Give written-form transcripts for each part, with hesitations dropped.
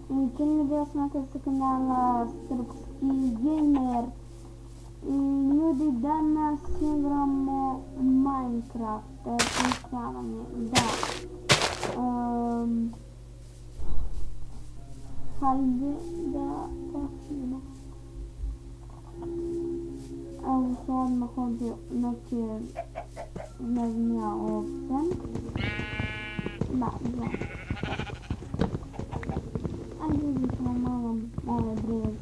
Čini snimate sa kanala Srpski Gamer. Ljudi, danas igramo Minecraft, prepričavanje, da. Hajde da počnemo. Evo se odmah ovdje neke, ne znam ja, ovce. Da, znam. Ajde vidimo malo ove breze.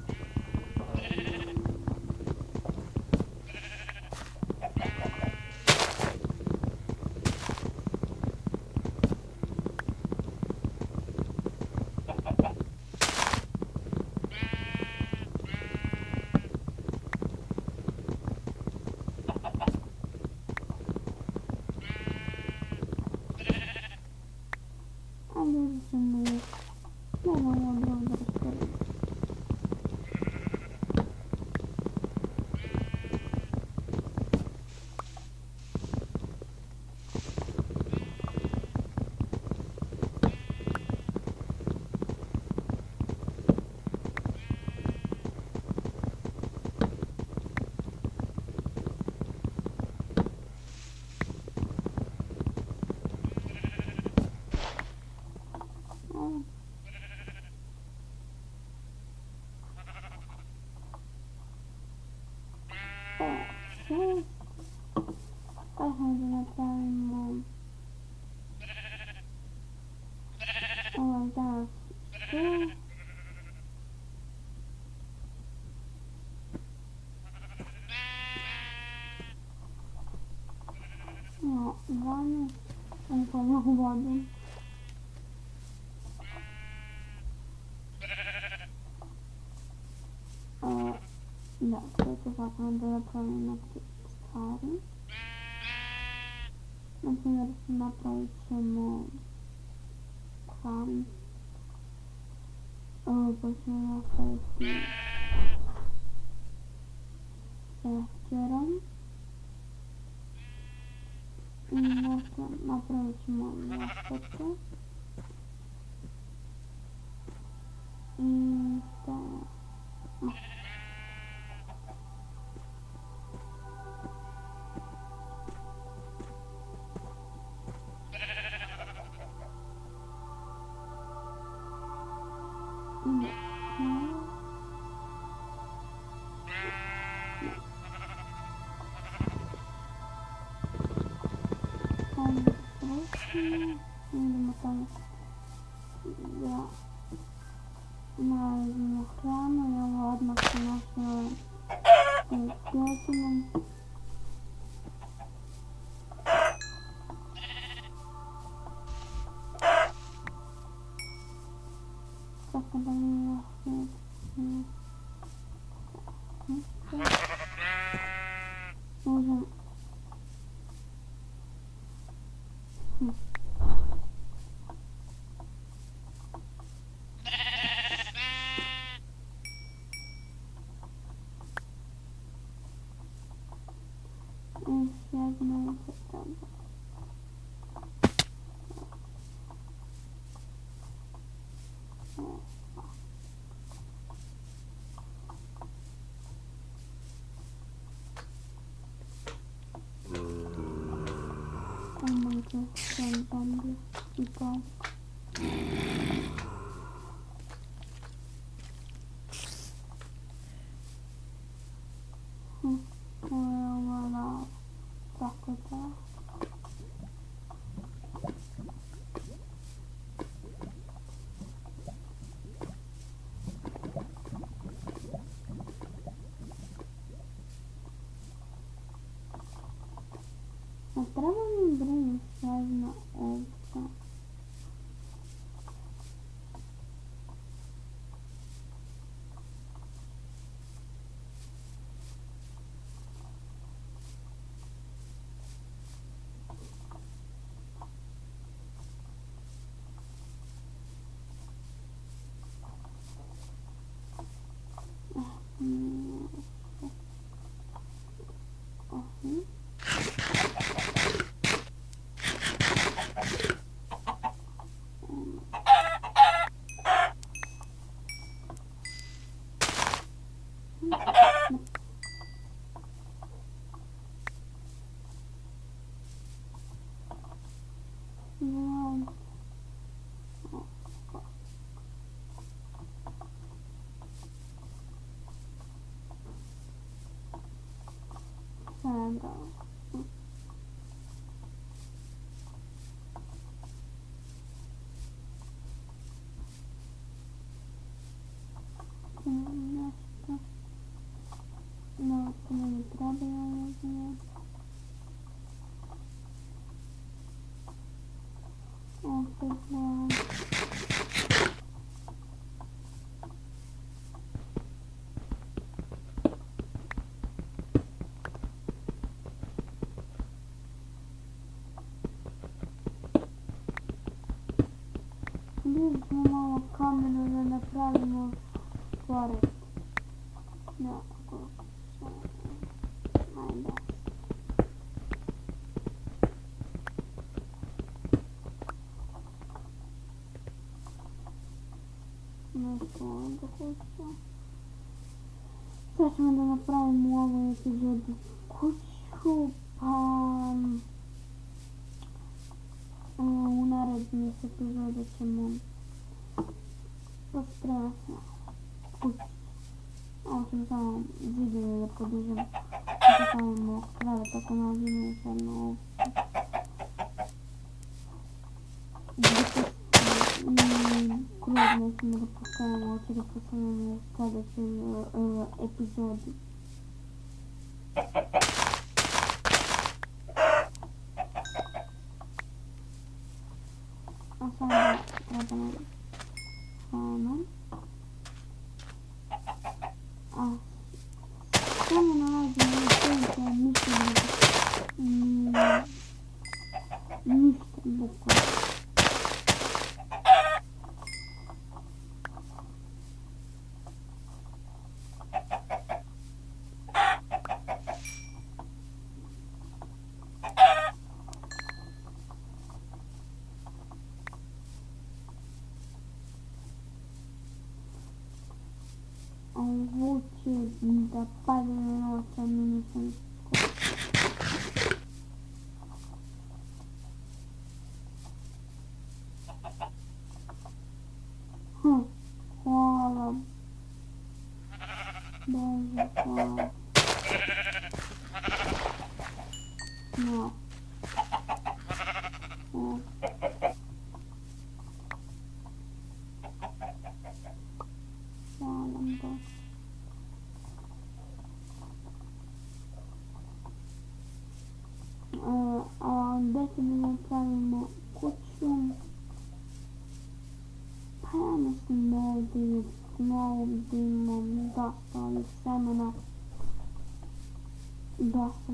Ajde vidimo ovo drugo da rasporedimo. Hajde napravimo danas sve. No, 12 upalno vodu. Da, sve to zakon da napravim neke stvari. Naprimjer, napravit ćemo kran. Pa ćemo napraviti sehkerom. I napravit ćemo lopete. I šta? Idemo tamo da nalazimo hranu i ovo odmah se našao skeletima. Tako da mi je možem jedno tamo. Oh my god, zombie people. Voilà, tako da. Ne treba mi brinuti jedna ovca. bravo. Nešto. No, to mi treba ovdje. Opet bravo. Vidjet ćemo malo kamenu da napravimo pored. No, kako se... Ajde. Nešto ovdje kuću. Sad ćemo da napravimo u ovoj epizodi kuću, pa... u narednih epizoda ćemo pospremati kuću. Ovo ćemo samo zidove da podižemo. Tako samo krave tako nađemo i sad na ovo. Krug nećemo da postavimo, ovo ću da postavimo u sljedećoj epizodi. A sada treba nam hrana. A samo nalazimo u slijedeće ništa bukvalno. Ovo će da padne na noć, a mi nisam skoro. Hvala. Bože, hvala. No. Hvala Bože. Gdje ćemo da pravimo kuću? Pa ja mislim ovdje imam dosta ovih semena. Dosta.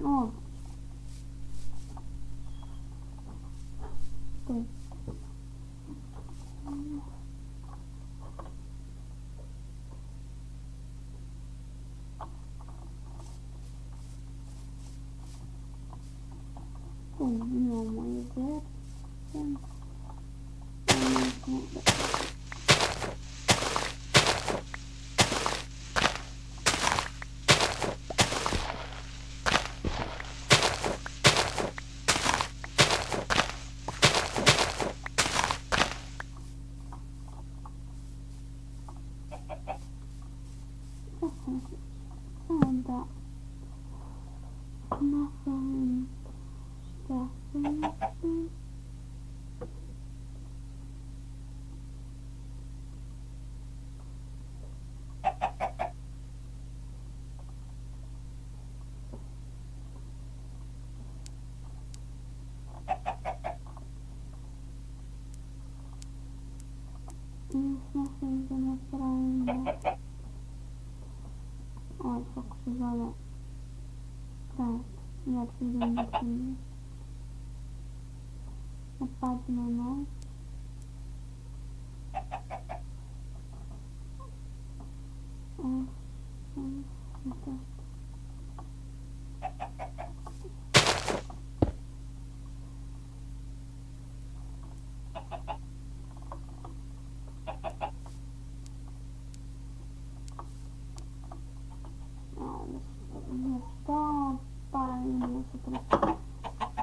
Ovdje. Tu. Imamo jezerce. Sada napravim stepenice. I mislim da napravimo ovo kako se zove kraj. Ja ću idem da ću napadimo noć. Šta pa imamo sutra.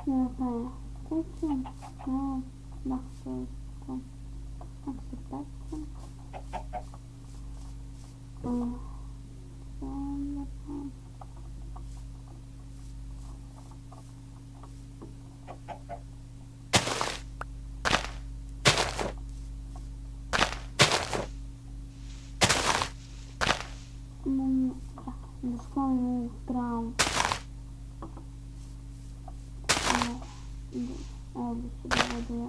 Ja napravim kuću. Da se да склоним вправо. Ovdje ću da vodu ja.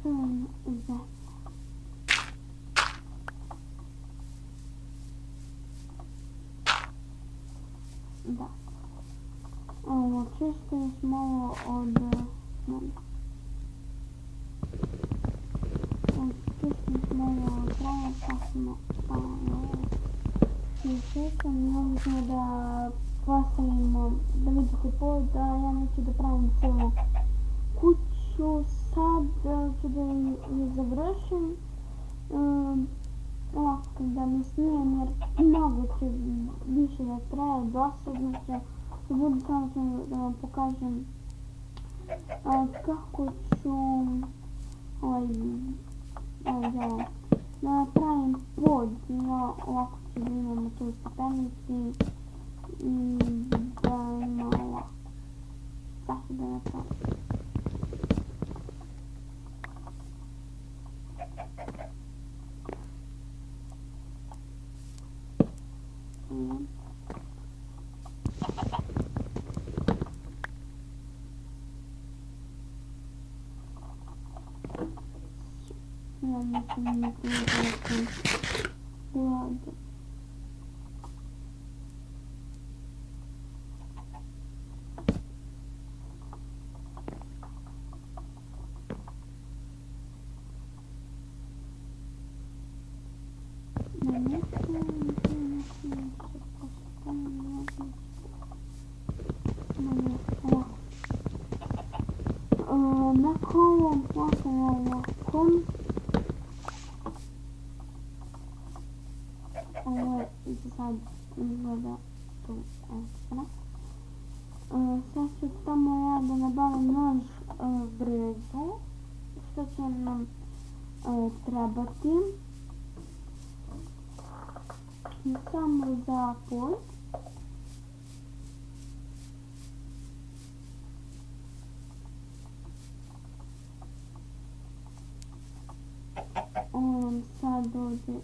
Crn za da. Ovo čistili smo ovo od čistili smo ovo od kraja pa smo čistili i ovdje smo da postavimo, da vidite pod, da ja neću da pravim cijelu kuću. Sad ću da je završim ovako da mi snijem jer mnogo će više da traje, dosadno će da budu, samo ću da vam pokažem kako ću da pravim pod, ovako ću da imamo tu stepenici i da ima ovako, sad ću da napravim. Ja mislim da sam vlada. Sad izgleda tu ekstra. Sad ću tamo ja da nabavim nož brzu, što će nam trebati samo za pod. Sad ovdje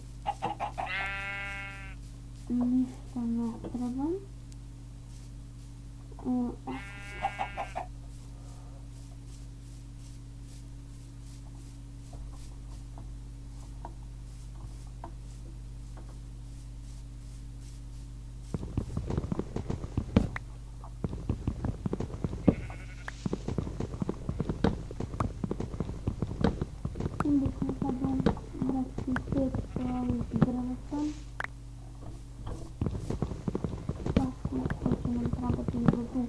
ništa ne trebam. Onda ću sad dati 5 ovih drveta. Za tu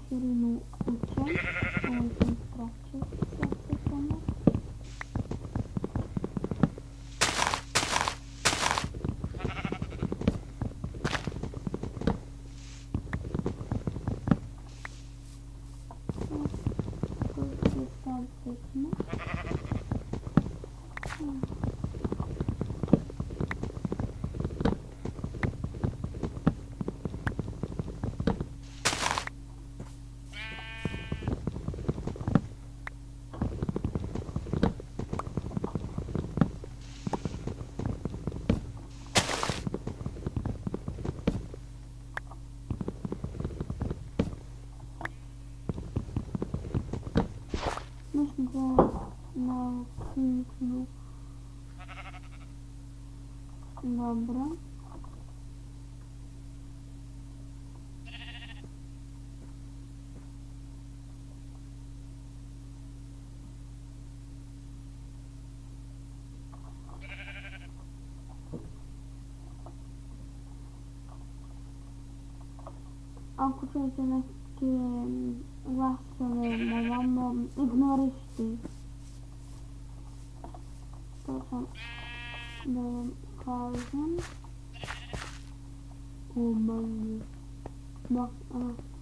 širinu kuće. Ovo sam skraćio sve sekunda. Dobra. A kuczujcie na takie łasce, mam ignorysty. To są Carlson. O mamy. No,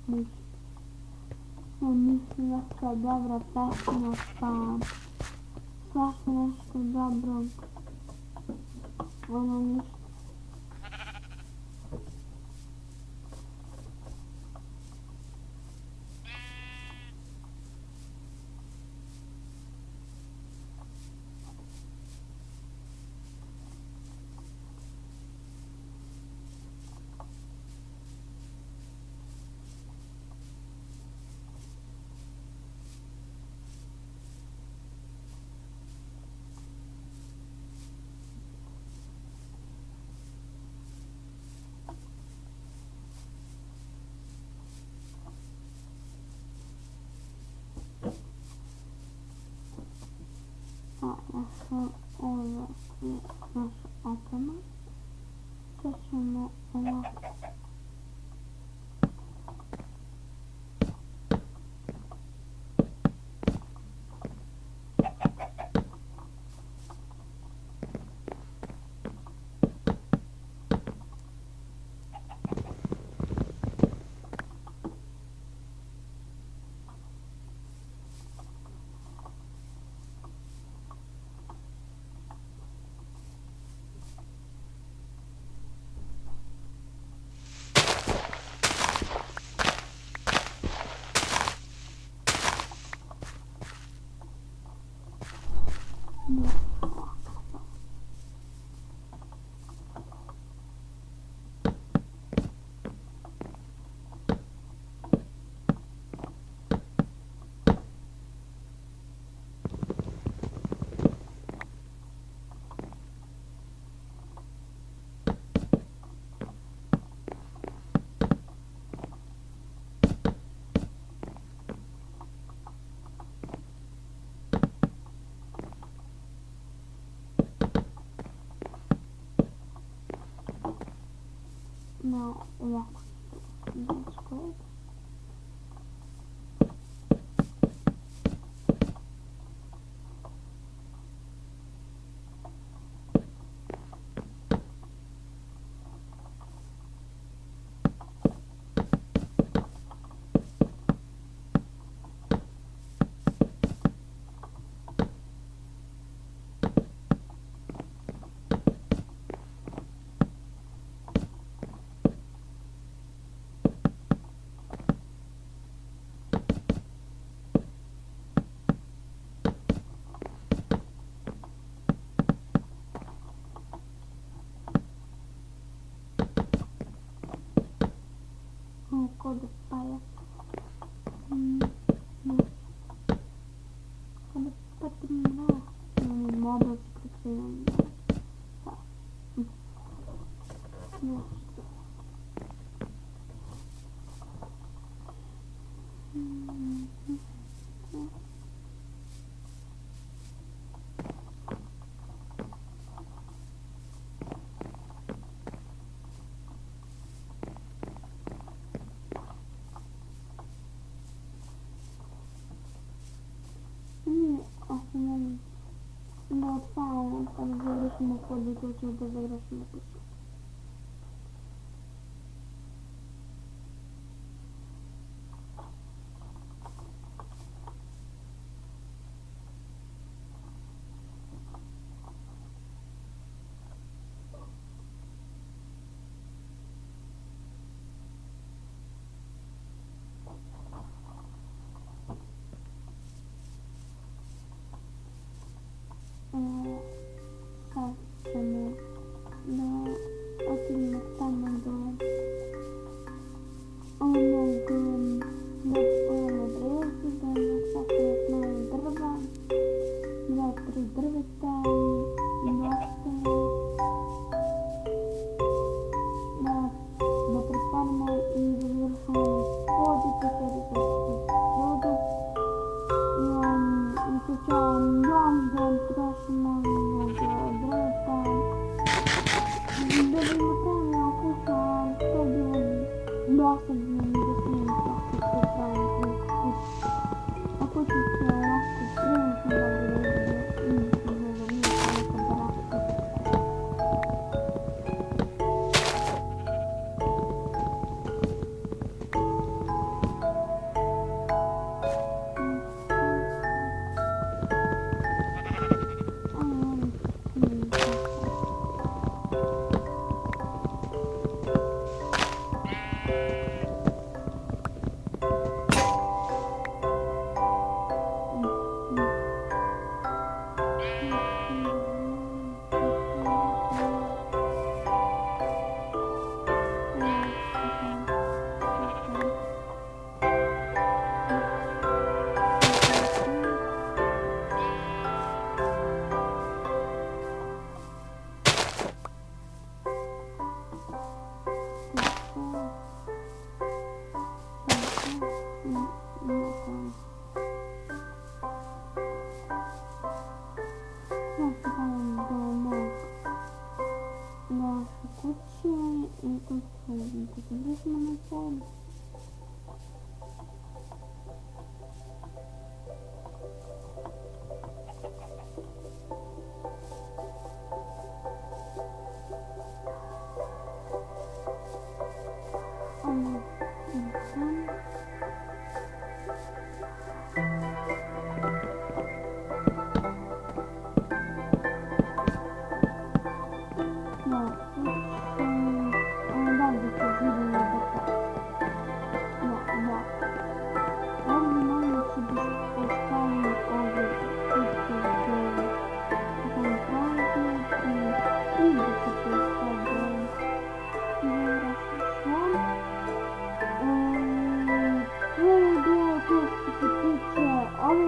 myśl. No myśl na to, dobra, tak na tam. Strasznie na to, dobro. Ono myśl. Nasz automat. Zaczynamy od no, that's good. Oh, God, the fire. No. Kada patimna. Mobile subscription. No. No, fajnie, tam zagraliśmy kody, to trzeba zagraliśmy pisać. Zobaczymy. No. да ви направим куча, то било доста да снимем как се правим куча. А куча се лако примерно да бъде и да ми е барашка.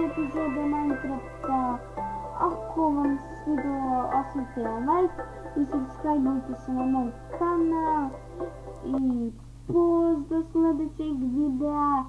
Епизода Майнкрафта. Ако вам се свидало, оставите лайк и subscribe се на мой канал и до следващих видеа.